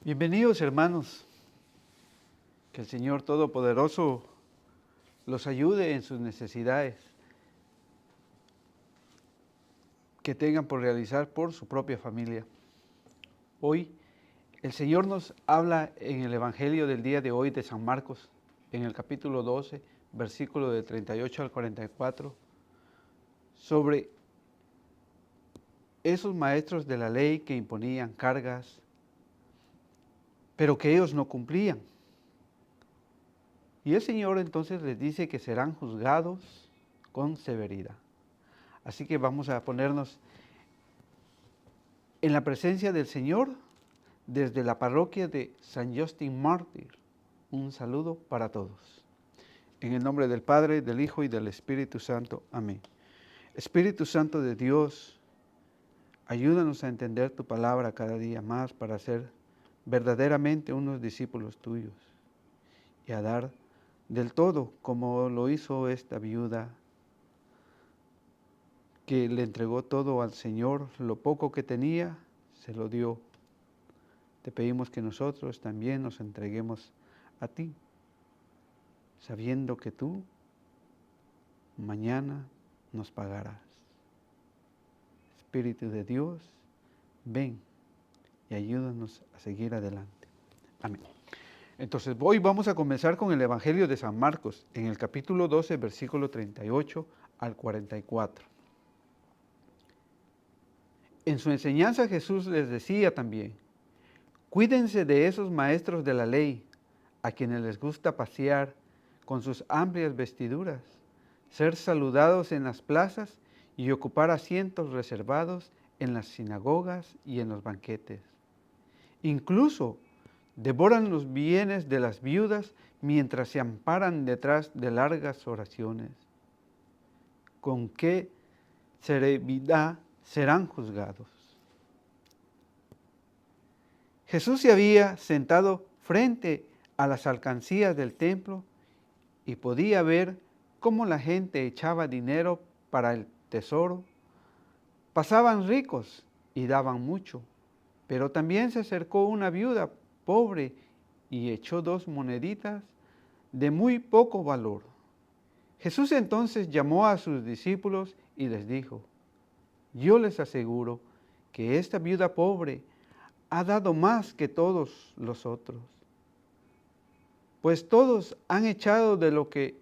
Bienvenidos hermanos, que el Señor Todopoderoso los ayude en sus necesidades que tengan por realizar por su propia familia. Hoy el Señor nos habla en el Evangelio del día de hoy de San Marcos, en el capítulo 12, versículo de 38 al 44, sobre esos maestros de la ley que imponían cargas, pero que ellos no cumplían. Y el Señor entonces les dice que serán juzgados con severidad. Así que vamos a ponernos en la presencia del Señor desde la parroquia de San Justin Mártir. Un saludo para todos. En el nombre del Padre, del Hijo y del Espíritu Santo. Amén. Espíritu Santo de Dios, ayúdanos a entender tu palabra cada día más para ser verdaderamente unos discípulos tuyos y a dar del todo como lo hizo esta viuda que le entregó todo al Señor, lo poco que tenía, se lo dio. Te pedimos que nosotros también nos entreguemos a ti, sabiendo que tú mañana nos pagarás. Espíritu de Dios, ven y ayúdanos a seguir adelante. Amén. Entonces, hoy vamos a comenzar con el Evangelio de San Marcos, en el capítulo 12, versículo 38 al 44. En su enseñanza Jesús les decía también: cuídense de esos maestros de la ley, a quienes les gusta pasear con sus amplias vestiduras, ser saludados en las plazas y ocupar asientos reservados en las sinagogas y en los banquetes. Incluso devoran los bienes de las viudas mientras se amparan detrás de largas oraciones. ¿Con qué severidad serán juzgados? Jesús se había sentado frente a las alcancías del templo y podía ver cómo la gente echaba dinero para el tesoro. Pasaban ricos y daban mucho, pero también se acercó una viuda pobre y echó 2 moneditas de muy poco valor. Jesús entonces llamó a sus discípulos y les dijo: yo les aseguro que esta viuda pobre ha dado más que todos los otros, pues todos han echado de lo que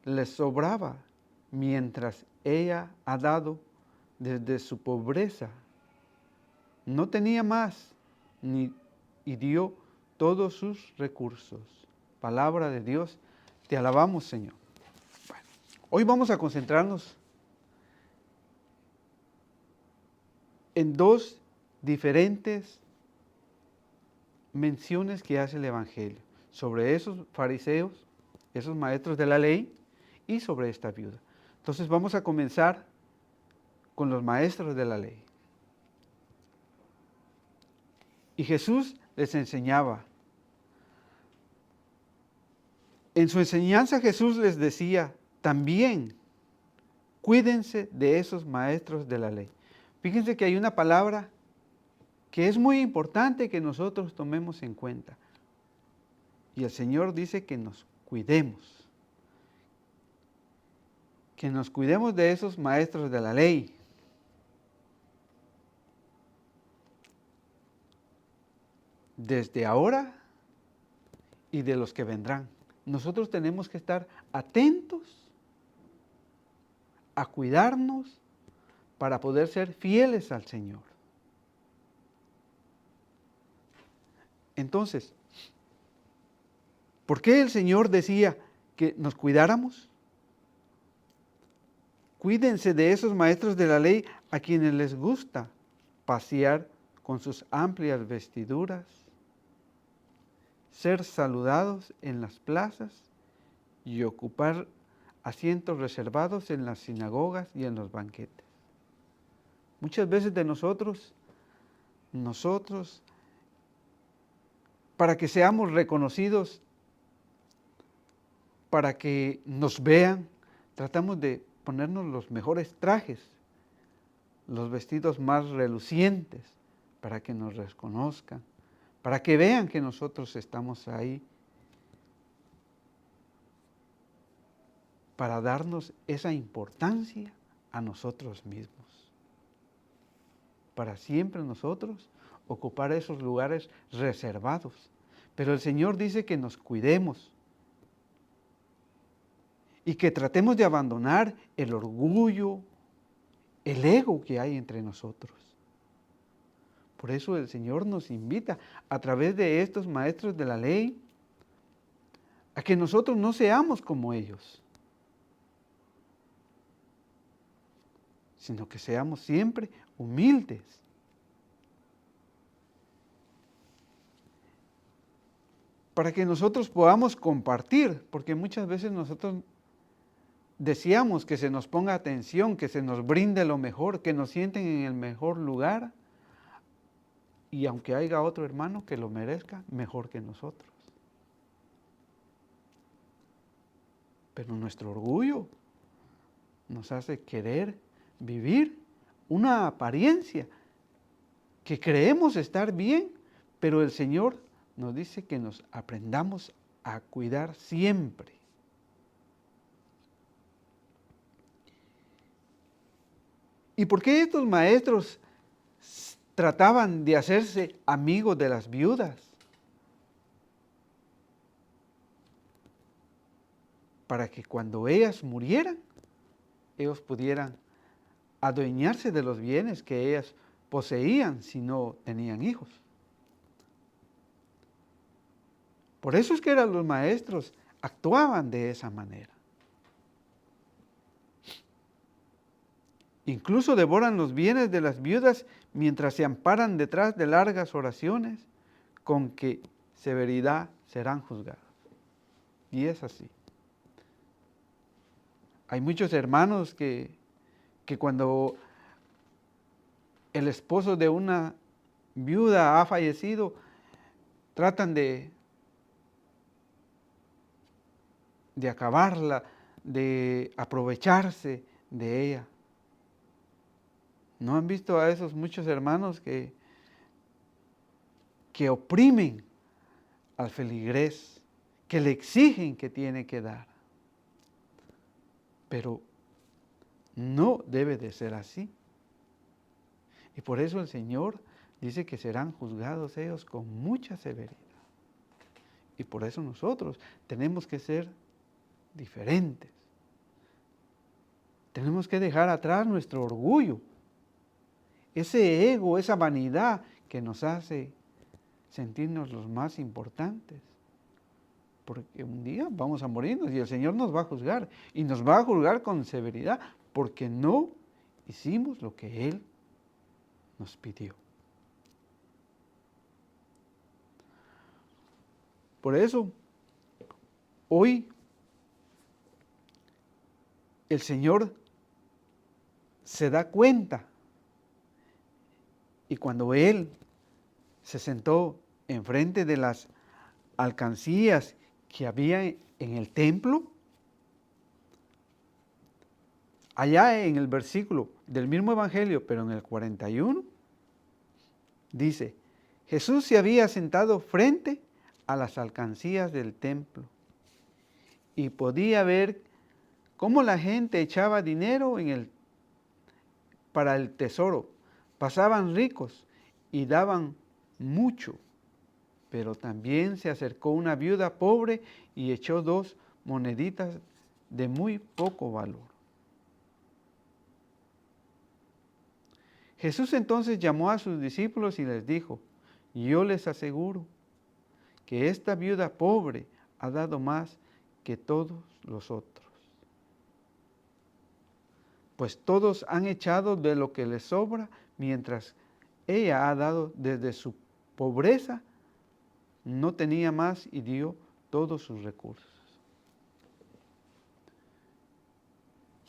les sobraba, mientras ella ha dado desde su pobreza. No tenía más y dio todos sus recursos. Palabra de Dios, te alabamos, Señor. Bueno, hoy vamos a concentrarnos en 2 diferentes menciones que hace el Evangelio sobre esos fariseos, esos maestros de la ley, y sobre esta viuda. Entonces vamos a comenzar con los maestros de la ley. Y Jesús les enseñaba. En su enseñanza Jesús les decía también: cuídense de esos maestros de la ley. Fíjense que hay una palabra que es muy importante que nosotros tomemos en cuenta. Y el Señor dice que nos cuidemos. Que nos cuidemos de esos maestros de la ley. Desde ahora y de los que vendrán. Nosotros tenemos que estar atentos a cuidarnos para poder ser fieles al Señor. Entonces, ¿por qué el Señor decía que nos cuidáramos? Cuídense de esos maestros de la ley a quienes les gusta pasear con sus amplias vestiduras, ser saludados en las plazas y ocupar asientos reservados en las sinagogas y en los banquetes. Muchas veces de nosotros, para que seamos reconocidos, para que nos vean, tratamos de ponernos los mejores trajes, los vestidos más relucientes, para que nos reconozcan, para que vean que nosotros estamos ahí, para darnos esa importancia a nosotros mismos, para siempre nosotros ocupar esos lugares reservados. Pero el Señor dice que nos cuidemos y que tratemos de abandonar el orgullo, el ego que hay entre nosotros. Por eso el Señor nos invita a través de estos maestros de la ley a que nosotros no seamos como ellos, sino que seamos siempre humildes. Para que nosotros podamos compartir, porque muchas veces nosotros deseamos que se nos ponga atención, que se nos brinde lo mejor, que nos sienten en el mejor lugar, y aunque haya otro hermano que lo merezca mejor que nosotros. Pero nuestro orgullo nos hace querer vivir una apariencia que creemos estar bien, pero el Señor nos dice que nos aprendamos a cuidar siempre. ¿Y por qué estos maestros trataban de hacerse amigos de las viudas? Para que cuando ellas murieran, ellos pudieran adueñarse de los bienes que ellas poseían si no tenían hijos. Por eso es que los maestros actuaban de esa manera. Incluso devoran los bienes de las viudas mientras se amparan detrás de largas oraciones con que severidad serán juzgados. Y es así. Hay muchos hermanos que cuando el esposo de una viuda ha fallecido, tratan de acabarla, de aprovecharse de ella. ¿No han visto a esos muchos hermanos que oprimen al feligrés, que le exigen que tiene que dar? Pero no debe de ser así. Y por eso el Señor dice que serán juzgados ellos con mucha severidad. Y por eso nosotros tenemos que ser diferentes. Tenemos que dejar atrás nuestro orgullo, ese ego, esa vanidad que nos hace sentirnos los más importantes. Porque un día vamos a morirnos y el Señor nos va a juzgar. Y nos va a juzgar con severidad porque no hicimos lo que Él nos pidió. Por eso, hoy el Señor se da cuenta y cuando Él se sentó enfrente de las alcancías que había en el templo, allá en el versículo del mismo Evangelio, pero en el 41, dice, Jesús se había sentado frente a las alcancías del templo y podía ver cómo la gente echaba dinero para el tesoro. Pasaban ricos y daban mucho, pero también se acercó una viuda pobre y echó 2 moneditas de muy poco valor. Jesús entonces llamó a sus discípulos y les dijo, yo les aseguro que esta viuda pobre ha dado más que todos los otros. Pues todos han echado de lo que les sobra, mientras ella ha dado desde su pobreza, no tenía más y dio todos sus recursos.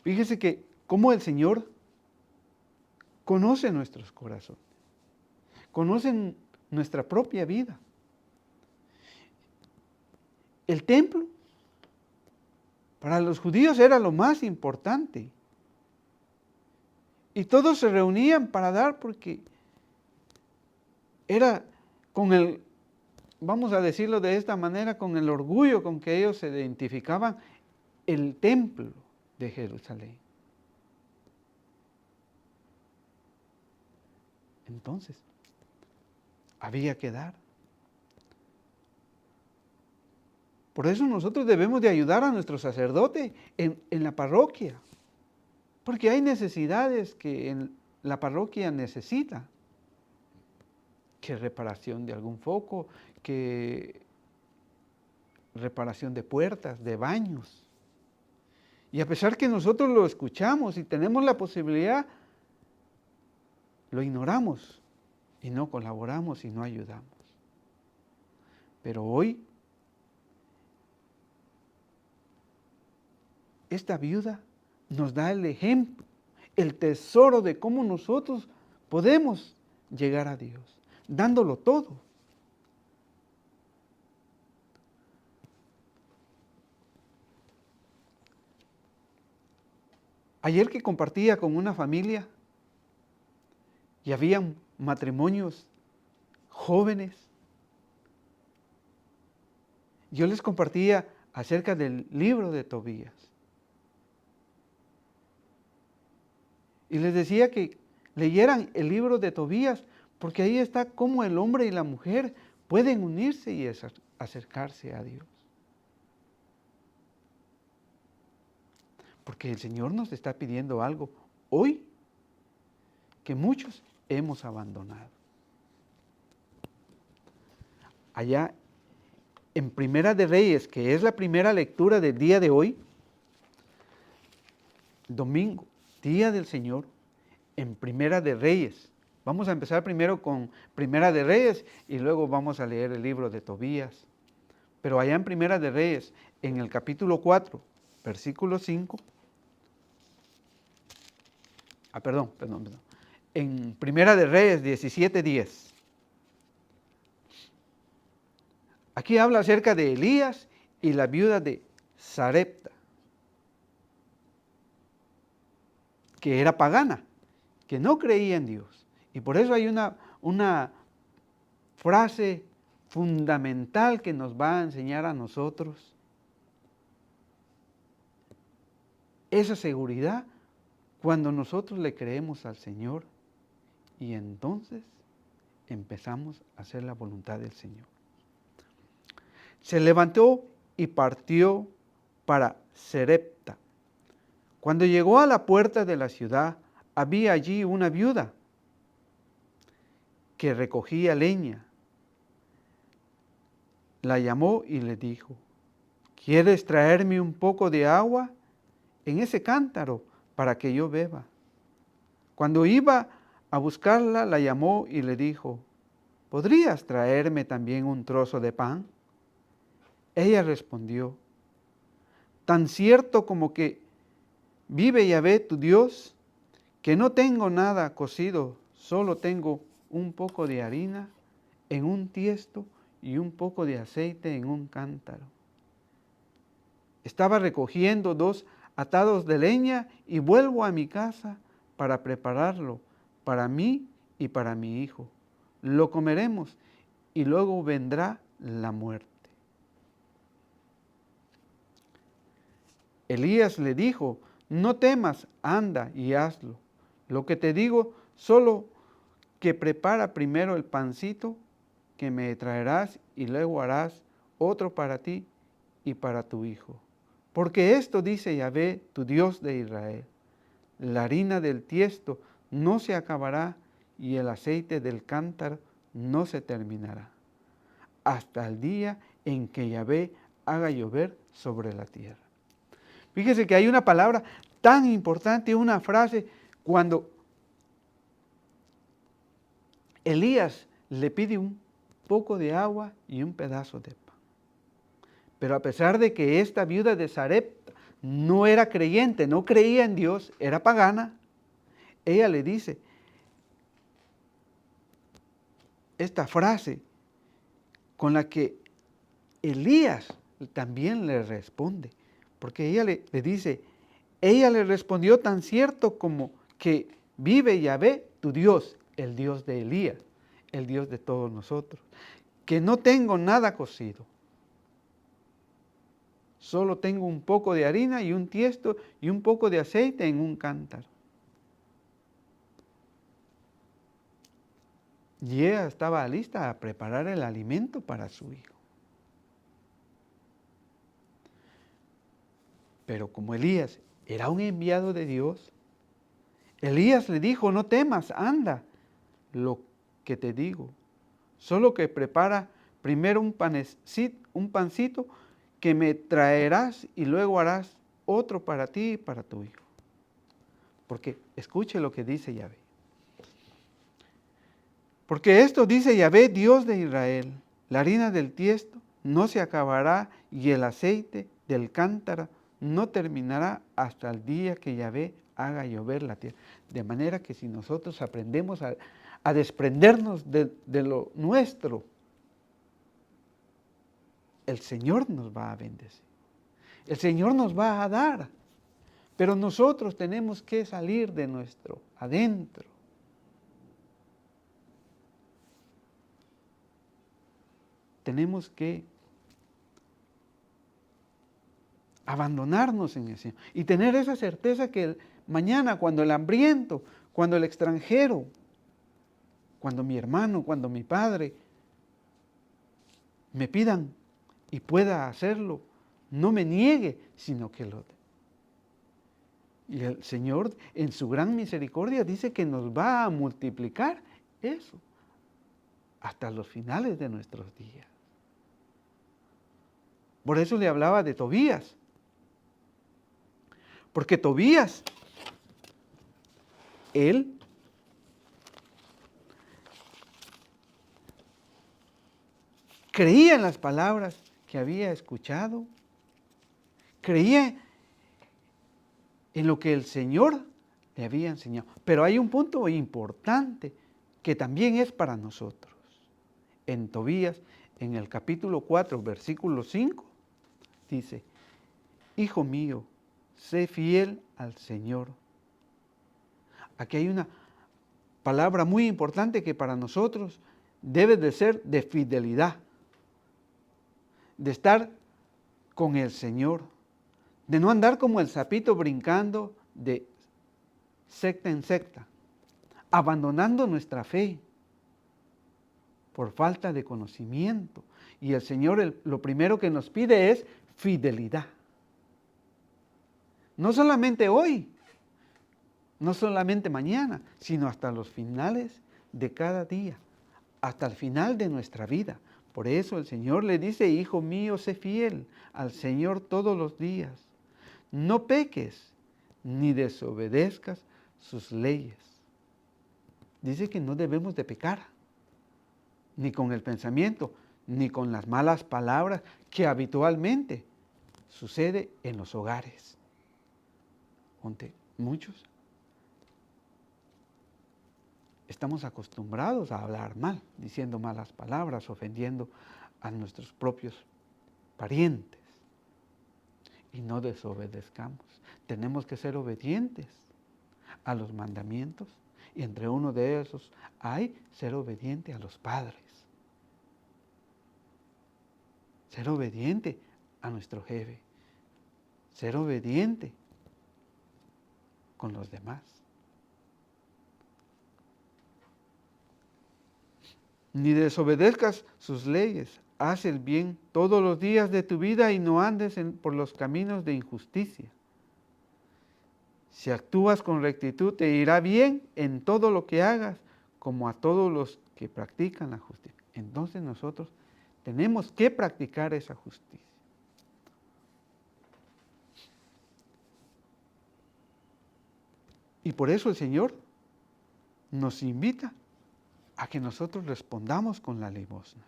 Fíjese que cómo el Señor conoce nuestros corazones, conoce nuestra propia vida. El templo para los judíos era lo más importante. Y todos se reunían para dar porque era con el vamos a decirlo de esta manera, con el orgullo con que ellos se identificaban, el templo de Jerusalén. Entonces, había que dar. Por eso nosotros debemos de ayudar a nuestro sacerdote en la parroquia, porque hay necesidades que en la parroquia necesita, que reparación de algún foco, que reparación de puertas, de baños. Y a pesar que nosotros lo escuchamos y tenemos la posibilidad, lo ignoramos y no colaboramos y no ayudamos. Pero hoy, esta viuda nos da el ejemplo, el tesoro de cómo nosotros podemos llegar a Dios, dándolo todo. Ayer que compartía con una familia y habían matrimonios jóvenes, yo les compartía acerca del libro de Tobías. Y les decía que leyeran el libro de Tobías, porque ahí está cómo el hombre y la mujer pueden unirse y acercarse a Dios. Porque el Señor nos está pidiendo algo hoy que muchos hemos abandonado. Allá en Primera de Reyes, que es la primera lectura del día de hoy, domingo, día del Señor, en Primera de Reyes. Vamos a empezar primero con Primera de Reyes y luego vamos a leer el libro de Tobías. Pero allá en Primera de Reyes, en el capítulo 4, versículo 5, en Primera de Reyes 17:10. Aquí habla acerca de Elías y la viuda de Sarepta, que era pagana, que no creía en Dios. Y por eso hay una frase fundamental que nos va a enseñar a nosotros esa seguridad cuando nosotros le creemos al Señor y entonces empezamos a hacer la voluntad del Señor. Se levantó y partió para Sarepta. Cuando llegó a la puerta de la ciudad, había allí una viuda que recogía leña. La llamó y le dijo: ¿quieres traerme un poco de agua en ese cántaro para que yo beba? Cuando iba a buscarla, la llamó y le dijo: ¿podrías traerme también un trozo de pan? Ella respondió: tan cierto como que vive Yahvé tu Dios, que no tengo nada cocido, solo tengo un poco de harina en un tiesto y un poco de aceite en un cántaro. Estaba recogiendo 2 atados de leña y vuelvo a mi casa para prepararlo para mí y para mi hijo. Lo comeremos y luego vendrá la muerte. Elías le dijo: no temas, anda y hazlo. Lo que te digo, solo que prepara primero el pancito que me traerás y luego harás otro para ti y para tu hijo. Porque esto dice Yahvé, tu Dios de Israel: la harina del tiesto no se acabará y el aceite del cántaro no se terminará, hasta el día en que Yahvé haga llover sobre la tierra. Fíjese que hay una palabra tan importante, una frase, cuando Elías le pide un poco de agua y un pedazo de pan. Pero a pesar de que esta viuda de Sarepta no era creyente, no creía en Dios, era pagana, ella le dice esta frase con la que Elías también le responde. Porque ella le dice, ella le respondió: tan cierto como que vive Yahvé, tu Dios, el Dios de Elías, el Dios de todos nosotros, que no tengo nada cocido. Solo tengo un poco de harina y un tiesto y un poco de aceite en un cántaro. Y ella estaba lista a preparar el alimento para su hijo. Pero como Elías era un enviado de Dios, Elías le dijo, no temas, anda, lo que te digo. Solo que prepara primero un pancito que me traerás y luego harás otro para ti y para tu hijo. Porque escuche lo que dice Yahvé. Porque esto dice Yahvé, Dios de Israel, la harina del tiesto no se acabará y el aceite del cántaro no terminará hasta el día que Yahvé haga llover la tierra. De manera que si nosotros aprendemos a desprendernos de lo nuestro, el Señor nos va a bendecir. El Señor nos va a dar. Pero nosotros tenemos que salir de nuestro adentro. Tenemos que abandonarnos en el Señor y tener esa certeza que mañana, cuando el hambriento, cuando el extranjero, cuando mi hermano, cuando mi padre me pidan y pueda hacerlo, no me niegue, sino que lo dé. Y el Señor, en su gran misericordia, dice que nos va a multiplicar eso hasta los finales de nuestros días. Por eso le hablaba de Tobías. Porque Tobías, él creía en las palabras que había escuchado, creía en lo que el Señor le había enseñado. Pero hay un punto importante que también es para nosotros. En Tobías, en el capítulo 4, versículo 5, dice, Hijo mío, sé fiel al Señor. Aquí hay una palabra muy importante que para nosotros debe de ser de fidelidad, de estar con el Señor, de no andar como el sapito brincando de secta en secta, abandonando nuestra fe por falta de conocimiento. Y el Señor lo primero que nos pide es fidelidad. No solamente hoy, no solamente mañana, sino hasta los finales de cada día, hasta el final de nuestra vida. Por eso el Señor le dice, Hijo mío, sé fiel al Señor todos los días. No peques ni desobedezcas sus leyes. Dice que no debemos de pecar, ni con el pensamiento, ni con las malas palabras que habitualmente sucede en los hogares, donde muchos estamos acostumbrados a hablar mal, diciendo malas palabras, ofendiendo a nuestros propios parientes. Y no desobedezcamos. Tenemos que ser obedientes a los mandamientos. Y entre uno de esos hay ser obediente a los padres. Ser obediente a nuestro jefe. Ser obediente con los demás. Ni desobedezcas sus leyes. Haz el bien todos los días de tu vida y no andes por los caminos de injusticia. Si actúas con rectitud, te irá bien en todo lo que hagas, como a todos los que practican la justicia. Entonces nosotros tenemos que practicar esa justicia. Y por eso el Señor nos invita a que nosotros respondamos con la limosna.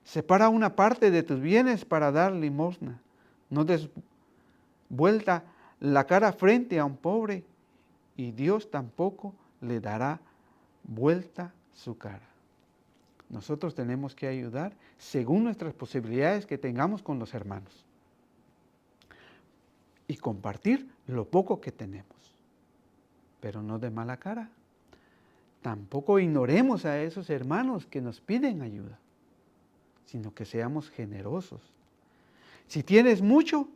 Separa una parte de tus bienes para dar limosna. No des vuelta la cara frente a un pobre y Dios tampoco le dará vuelta su cara. Nosotros tenemos que ayudar según nuestras posibilidades que tengamos con los hermanos y compartir lo poco que tenemos, pero no de mala cara. Tampoco ignoremos a esos hermanos que nos piden ayuda. sino que seamos generosos. Si tienes mucho,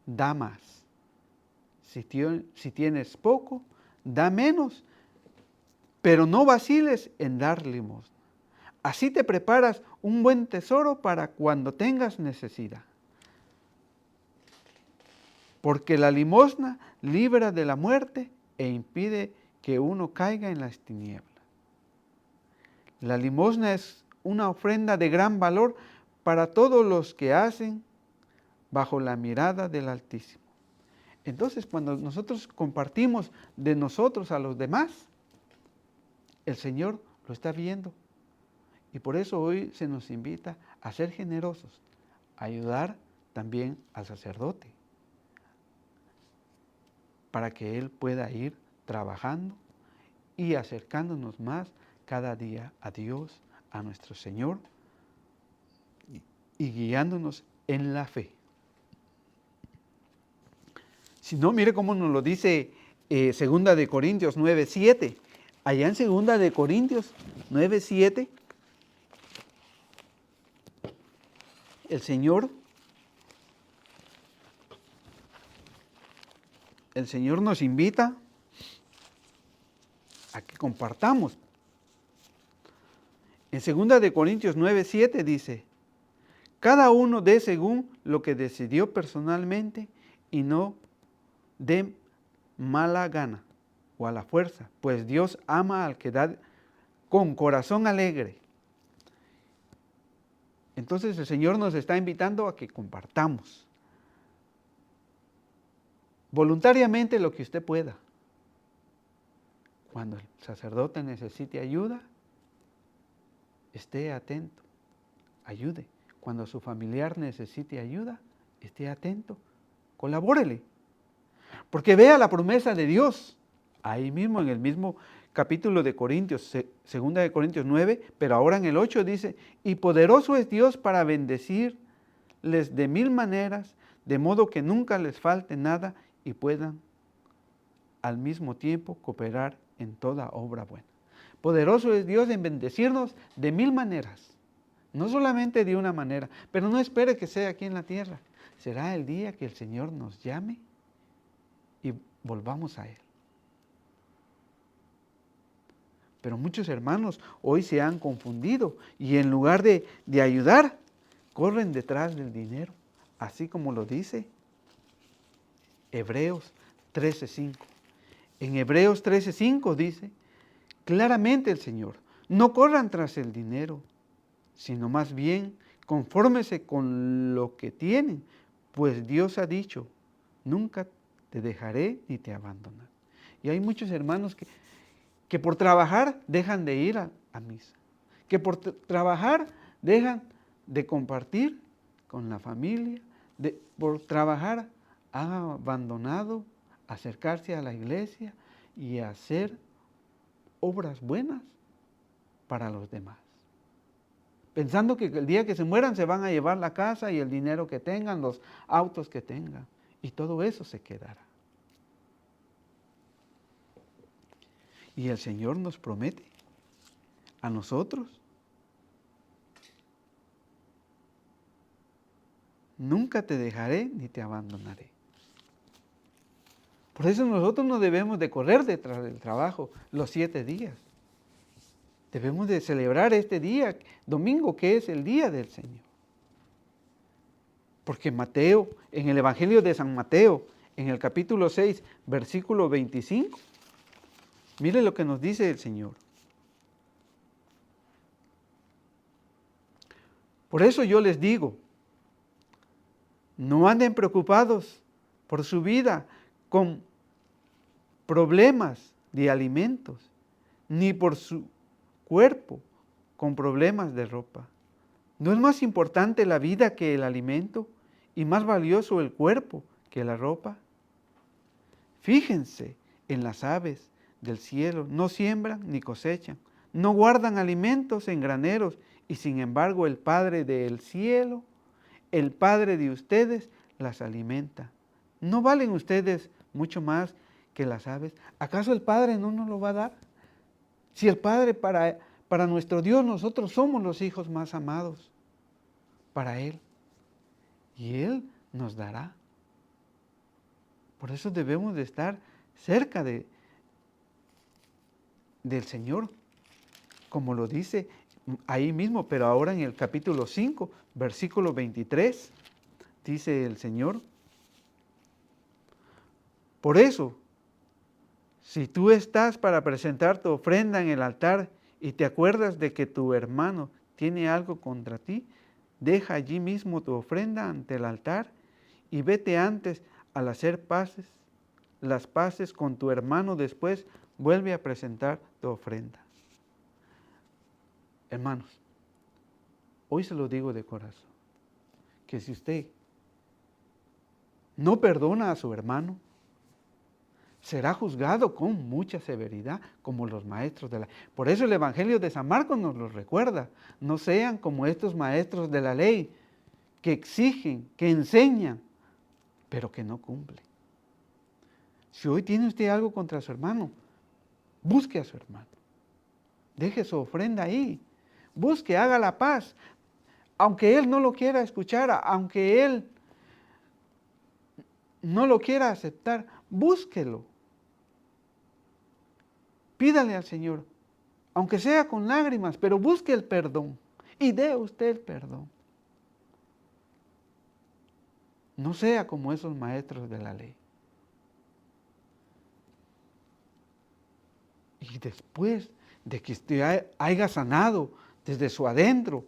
da más. Si tienes poco, da menos, pero no vaciles en dar limosna. Así te preparas un buen tesoro para cuando tengas necesidad. Porque la limosna libra de la muerte e impide que uno caiga en las tinieblas. La limosna es una ofrenda de gran valor para todos los que hacen bajo la mirada del Altísimo. Entonces, cuando nosotros compartimos de nosotros a los demás, el Señor lo está viendo. Y por eso hoy se nos invita a ser generosos, a ayudar también al sacerdote, para que Él pueda ir trabajando y acercándonos más cada día a Dios, a nuestro Señor, y guiándonos en la fe. Si no, mire cómo nos lo dice 2 de Corintios 9:7. Allá en 2 de Corintios 9:7, el Señor nos invita a que compartamos. En 2 de Corintios 9:7 dice, cada uno dé según lo que decidió personalmente y no de mala gana o a la fuerza, pues Dios ama al que da con corazón alegre. Entonces el Señor nos está invitando a que compartamos voluntariamente lo que usted pueda. Cuando el sacerdote necesite ayuda, esté atento, ayude. Cuando su familiar necesite ayuda, esté atento, colabórele. Porque vea la promesa de Dios, ahí mismo en el mismo capítulo de Corintios, 2 de Corintios 9, pero ahora en el 8 dice, y poderoso es Dios para bendecirles de mil maneras, de modo que nunca les falte nada y puedan al mismo tiempo cooperar en toda obra buena. Poderoso es Dios en bendecirnos de mil maneras, no solamente de una manera, pero no espere que sea aquí en la tierra. Será el día que el Señor nos llame y volvamos a Él. Pero muchos hermanos hoy se han confundido y en lugar de ayudar, corren detrás del dinero, así como lo dice Hebreos 13:5. En Hebreos 13:5 dice claramente el Señor, no corran tras el dinero, sino más bien confórmese con lo que tienen, pues Dios ha dicho, nunca te dejaré ni te abandonaré. Y hay muchos hermanos que por trabajar dejan de ir a misa, que por trabajar dejan de compartir con la familia, por trabajar han abandonado acercarse a la iglesia y hacer obras buenas para los demás. Pensando que el día que se mueran se van a llevar la casa y el dinero que tengan, los autos que tengan, y todo eso se quedará. Y el Señor nos promete a nosotros, nunca te dejaré ni te abandonaré. Por eso nosotros no debemos de correr detrás del trabajo los 7 días. Debemos de celebrar este día, domingo, que es el día del Señor. Porque Mateo, en el Evangelio de San Mateo, en el capítulo 6, versículo 25, mire lo que nos dice el Señor. Por eso yo les digo, no anden preocupados por su vida con problemas de alimentos, ni por su cuerpo con problemas de ropa. ¿No es más importante la vida que el alimento y más valioso el cuerpo que la ropa? Fíjense en las aves del cielo, no siembran ni cosechan, no guardan alimentos en graneros y sin embargo el Padre del cielo, el Padre de ustedes, las alimenta. ¿No valen ustedes mucho más que las aves? ¿Acaso el Padre no nos lo va a dar? Si el Padre para nuestro Dios, nosotros somos los hijos más amados. para Él. Y Él nos dará. Por eso debemos de estar cerca del Señor, como lo dice ahí mismo, pero ahora en el capítulo 5, versículo 23, dice el Señor: por eso, si tú estás para presentar tu ofrenda en el altar y te acuerdas de que tu hermano tiene algo contra ti, deja allí mismo tu ofrenda ante el altar y vete antes al hacer las paces con tu hermano, después vuelve a presentar tu ofrenda. Hermanos, hoy se lo digo de corazón, que si usted no perdona a su hermano, será juzgado con mucha severidad, como los maestros de la ley. Por eso el Evangelio de San Marcos nos lo recuerda. No sean como estos maestros de la ley, que exigen, que enseñan, pero que no cumplen. Si hoy tiene usted algo contra su hermano, busque a su hermano. Deje su ofrenda ahí. Busque, haga la paz. Aunque él no lo quiera escuchar, aunque él no lo quiera aceptar, búsquelo. Pídale al Señor, aunque sea con lágrimas, pero busque el perdón y dé usted el perdón. No sea como esos maestros de la ley. Y después de que usted haya sanado desde su adentro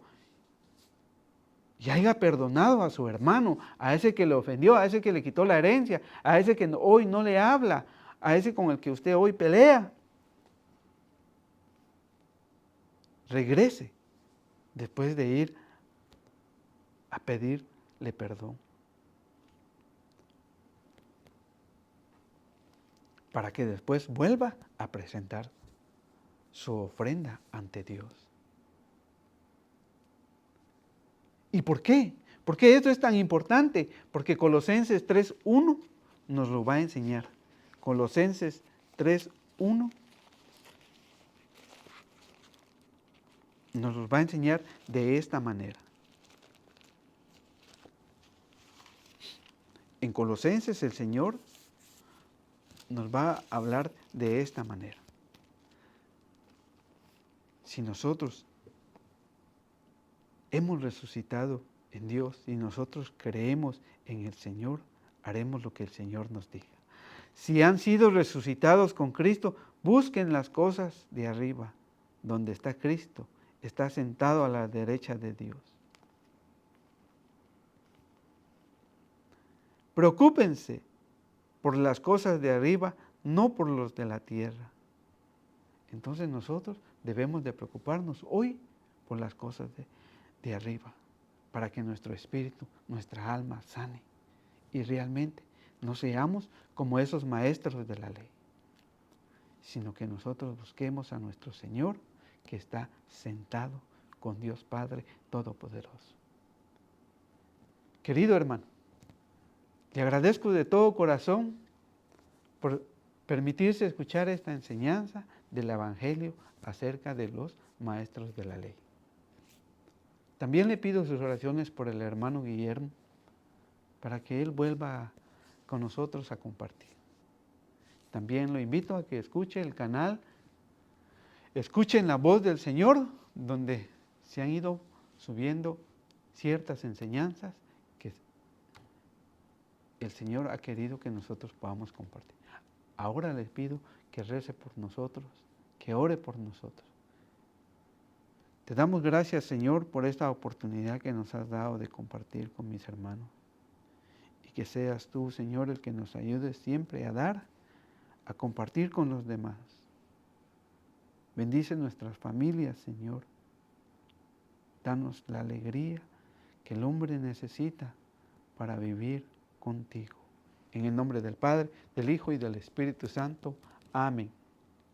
y haya perdonado a su hermano, a ese que le ofendió, a ese que le quitó la herencia, a ese que hoy no le habla, a ese con el que usted hoy pelea, regrese después de ir a pedirle perdón, para que después vuelva a presentar su ofrenda ante Dios. ¿Y por qué? ¿Por qué esto es tan importante? Porque Colosenses 3:1 nos lo va a enseñar. Colosenses 3:1 nos lo va a enseñar de esta manera. En Colosenses el Señor nos va a hablar de esta manera. Si nosotros hemos resucitado en Dios y nosotros creemos en el Señor, haremos lo que el Señor nos diga. Si han sido resucitados con Cristo, busquen las cosas de arriba, donde está Cristo, está sentado a la derecha de Dios. Preocúpense por las cosas de arriba, no por los de la tierra. Entonces nosotros debemos de preocuparnos hoy por las cosas de arriba, para que nuestro espíritu, nuestra alma sane y realmente no seamos como esos maestros de la ley, sino que nosotros busquemos a nuestro Señor, que está sentado con Dios Padre Todopoderoso. Querido hermano, le agradezco de todo corazón por permitirse escuchar esta enseñanza del Evangelio acerca de los maestros de la ley. También le pido sus oraciones por el hermano Guillermo, para que él vuelva con nosotros a compartir. También lo invito a que escuche el canal, escuchen la voz del Señor, donde se han ido subiendo ciertas enseñanzas que el Señor ha querido que nosotros podamos compartir. Ahora les pido que rece por nosotros, que ore por nosotros. Te damos gracias, Señor, por esta oportunidad que nos has dado de compartir con mis hermanos. Y que seas tú, Señor, el que nos ayude siempre a dar, a compartir con los demás. Bendice nuestras familias, Señor. Danos la alegría que el hombre necesita para vivir contigo. En el nombre del Padre, del Hijo y del Espíritu Santo. Amén.